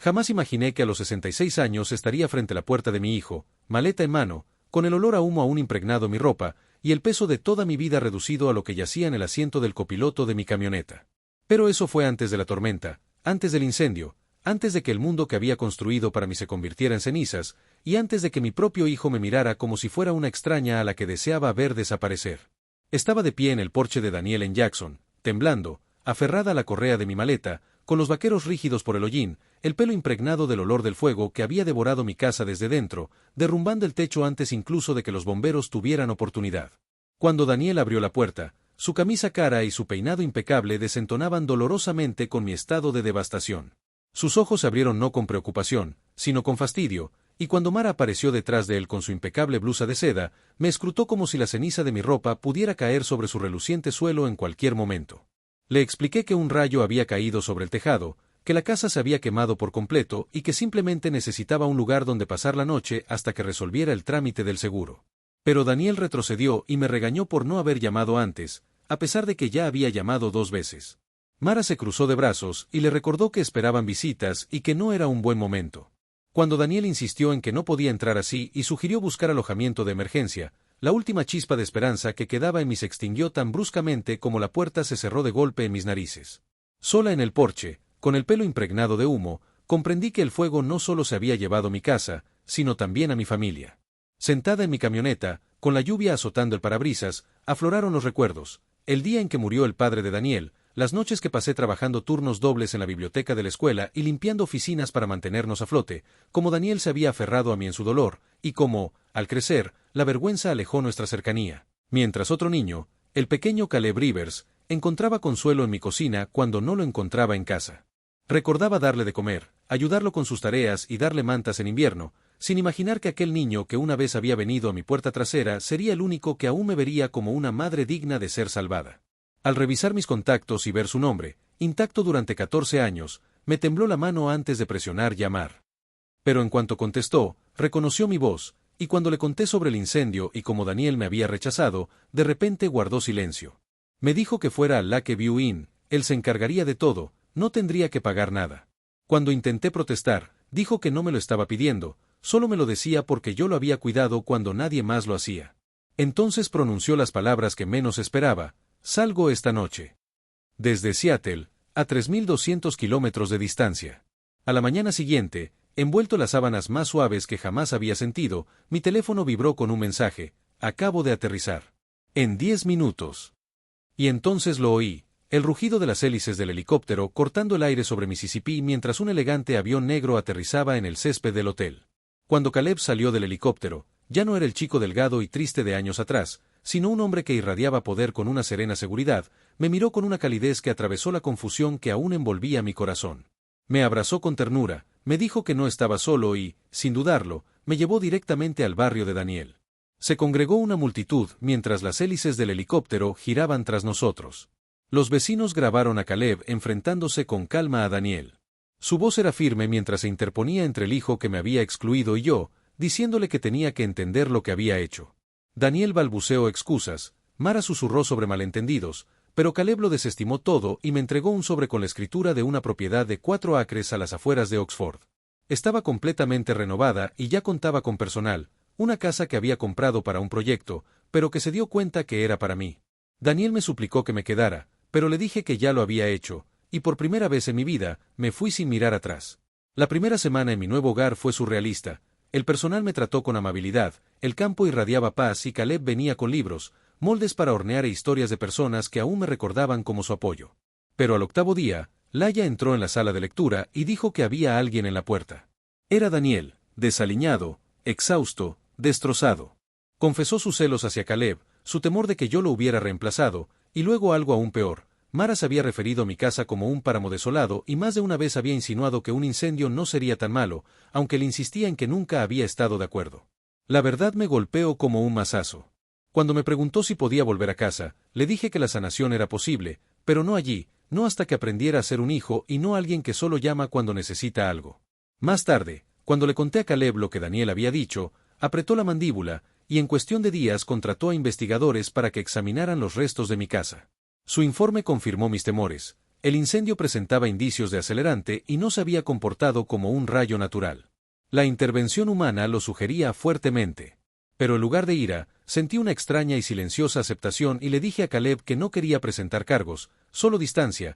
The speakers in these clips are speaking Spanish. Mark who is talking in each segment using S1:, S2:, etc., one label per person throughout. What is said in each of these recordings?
S1: Jamás imaginé que a los 66 años estaría frente a la puerta de mi hijo, maleta en mano, con el olor a humo aún impregnado en mi ropa, y el peso de toda mi vida reducido a lo que yacía en el asiento del copiloto de mi camioneta. Pero eso fue antes de la tormenta, antes del incendio, antes de que el mundo que había construido para mí se convirtiera en cenizas, y antes de que mi propio hijo me mirara como si fuera una extraña a la que deseaba ver desaparecer. Estaba de pie en el porche de Daniel en Jackson, temblando, aferrada a la correa de mi maleta, con los vaqueros rígidos por el hollín, el pelo impregnado del olor del fuego que había devorado mi casa desde dentro, derrumbando el techo antes incluso de que los bomberos tuvieran oportunidad. Cuando Daniel abrió la puerta, su camisa cara y su peinado impecable desentonaban dolorosamente con mi estado de devastación. Sus ojos se abrieron no con preocupación, sino con fastidio, y cuando Mara apareció detrás de él con su impecable blusa de seda, me escrutó como si la ceniza de mi ropa pudiera caer sobre su reluciente suelo en cualquier momento. Le expliqué que un rayo había caído sobre el tejado, que la casa se había quemado por completo y que simplemente necesitaba un lugar donde pasar la noche hasta que resolviera el trámite del seguro. Pero Daniel retrocedió y me regañó por no haber llamado antes, a pesar de que ya había llamado 2 veces. Mara se cruzó de brazos y le recordó que esperaban visitas y que no era un buen momento. Cuando Daniel insistió en que no podía entrar así y sugirió buscar alojamiento de emergencia, la última chispa de esperanza que quedaba en mí se extinguió tan bruscamente como la puerta se cerró de golpe en mis narices. Sola en el porche, con el pelo impregnado de humo, comprendí que el fuego no solo se había llevado mi casa, sino también a mi familia. Sentada en mi camioneta, con la lluvia azotando el parabrisas, afloraron los recuerdos, el día en que murió el padre de Daniel, las noches que pasé trabajando turnos dobles en la biblioteca de la escuela y limpiando oficinas para mantenernos a flote, como Daniel se había aferrado a mí en su dolor, y como, al crecer, la vergüenza alejó nuestra cercanía, mientras otro niño, el pequeño Caleb Rivers, encontraba consuelo en mi cocina cuando no lo encontraba en casa. Recordaba darle de comer, ayudarlo con sus tareas y darle mantas en invierno, sin imaginar que aquel niño que una vez había venido a mi puerta trasera sería el único que aún me vería como una madre digna de ser salvada. Al revisar mis contactos y ver su nombre, intacto durante 14 años, me tembló la mano antes de presionar llamar. Pero en cuanto contestó, reconoció mi voz, y cuando le conté sobre el incendio y como Daniel me había rechazado, de repente guardó silencio. Me dijo que fuera al Lakeview Inn, él se encargaría de todo, no tendría que pagar nada. Cuando intenté protestar, dijo que no me lo estaba pidiendo, solo me lo decía porque yo lo había cuidado cuando nadie más lo hacía. Entonces pronunció las palabras que menos esperaba: salgo esta noche. Desde Seattle, a 3.200 kilómetros de distancia. A la mañana siguiente, envuelto en las sábanas más suaves que jamás había sentido, mi teléfono vibró con un mensaje: acabo de aterrizar. En 10 minutos. Y entonces lo oí, el rugido de las hélices del helicóptero cortando el aire sobre Mississippi mientras un elegante avión negro aterrizaba en el césped del hotel. Cuando Caleb salió del helicóptero, ya no era el chico delgado y triste de años atrás, sino un hombre que irradiaba poder con una serena seguridad. Me miró con una calidez que atravesó la confusión que aún envolvía mi corazón. Me abrazó con ternura, me dijo que no estaba solo y, sin dudarlo, me llevó directamente al barrio de Daniel. Se congregó una multitud mientras las hélices del helicóptero giraban tras nosotros. Los vecinos grabaron a Caleb enfrentándose con calma a Daniel. Su voz era firme mientras se interponía entre el hijo que me había excluido y yo, diciéndole que tenía que entender lo que había hecho. Daniel balbuceó excusas, Mara susurró sobre malentendidos, pero Caleb lo desestimó todo y me entregó un sobre con la escritura de una propiedad de 4 acres a las afueras de Oxford. Estaba completamente renovada y ya contaba con personal, una casa que había comprado para un proyecto, pero que se dio cuenta que era para mí. Daniel me suplicó que me quedara, pero le dije que ya lo había hecho, y por primera vez en mi vida, me fui sin mirar atrás. La primera semana en mi nuevo hogar fue surrealista. El personal me trató con amabilidad, el campo irradiaba paz y Caleb venía con libros, moldes para hornear e historias de personas que aún me recordaban como su apoyo. Pero al 8º día, Laia entró en la sala de lectura y dijo que había alguien en la puerta. Era Daniel, desaliñado, exhausto, destrozado. Confesó sus celos hacia Caleb, su temor de que yo lo hubiera reemplazado, y luego algo aún peor. Mara se había referido a mi casa como un páramo desolado y más de una vez había insinuado que un incendio no sería tan malo, aunque él insistía en que nunca había estado de acuerdo. La verdad me golpeó como un mazazo. Cuando me preguntó si podía volver a casa, le dije que la sanación era posible, pero no allí, no hasta que aprendiera a ser un hijo y no alguien que solo llama cuando necesita algo. Más tarde, cuando le conté a Caleb lo que Daniel había dicho, apretó la mandíbula, y en cuestión de días contrató a investigadores para que examinaran los restos de mi casa. Su informe confirmó mis temores. El incendio presentaba indicios de acelerante y no se había comportado como un rayo natural. La intervención humana lo sugería fuertemente. Pero en lugar de ira, sentí una extraña y silenciosa aceptación y le dije a Caleb que no quería presentar cargos, solo distancia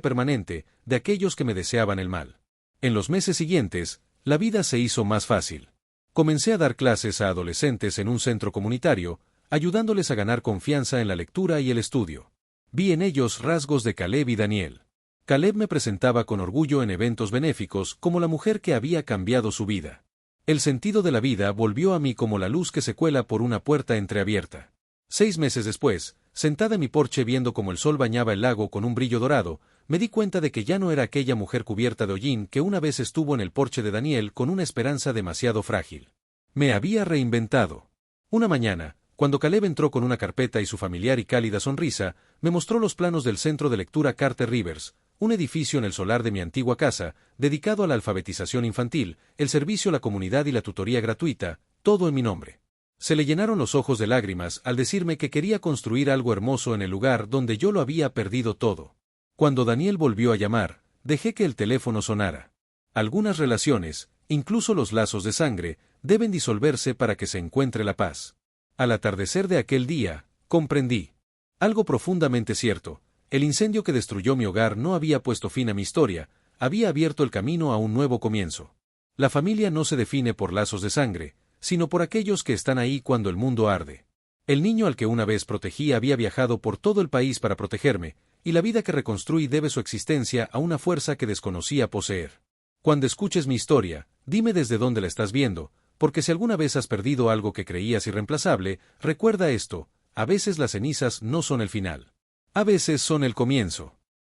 S1: permanente, de aquellos que me deseaban el mal. En los meses siguientes, la vida se hizo más fácil. Comencé a dar clases a adolescentes en un centro comunitario, ayudándoles a ganar confianza en la lectura y el estudio. Vi en ellos rasgos de Caleb y Daniel. Caleb me presentaba con orgullo en eventos benéficos como la mujer que había cambiado su vida. El sentido de la vida volvió a mí como la luz que se cuela por una puerta entreabierta. 6 meses después, sentada en mi porche viendo cómo el sol bañaba el lago con un brillo dorado, me di cuenta de que ya no era aquella mujer cubierta de hollín que una vez estuvo en el porche de Daniel con una esperanza demasiado frágil. Me había reinventado. Una mañana, cuando Caleb entró con una carpeta y su familiar y cálida sonrisa, me mostró los planos del centro de lectura Carter Rivers, un edificio en el solar de mi antigua casa, dedicado a la alfabetización infantil, el servicio a la comunidad y la tutoría gratuita, todo en mi nombre. Se le llenaron los ojos de lágrimas al decirme que quería construir algo hermoso en el lugar donde yo lo había perdido todo. Cuando Daniel volvió a llamar, dejé que el teléfono sonara. Algunas relaciones, incluso los lazos de sangre, deben disolverse para que se encuentre la paz. Al atardecer de aquel día, comprendí algo profundamente cierto. El incendio que destruyó mi hogar no había puesto fin a mi historia, había abierto el camino a un nuevo comienzo. La familia no se define por lazos de sangre, sino por aquellos que están ahí cuando el mundo arde. El niño al que una vez protegí había viajado por todo el país para protegerme, y la vida que reconstruí debe su existencia a una fuerza que desconocía poseer. Cuando escuches mi historia, dime desde dónde la estás viendo, porque si alguna vez has perdido algo que creías irreemplazable, recuerda esto: a veces las cenizas no son el final. A veces son el comienzo.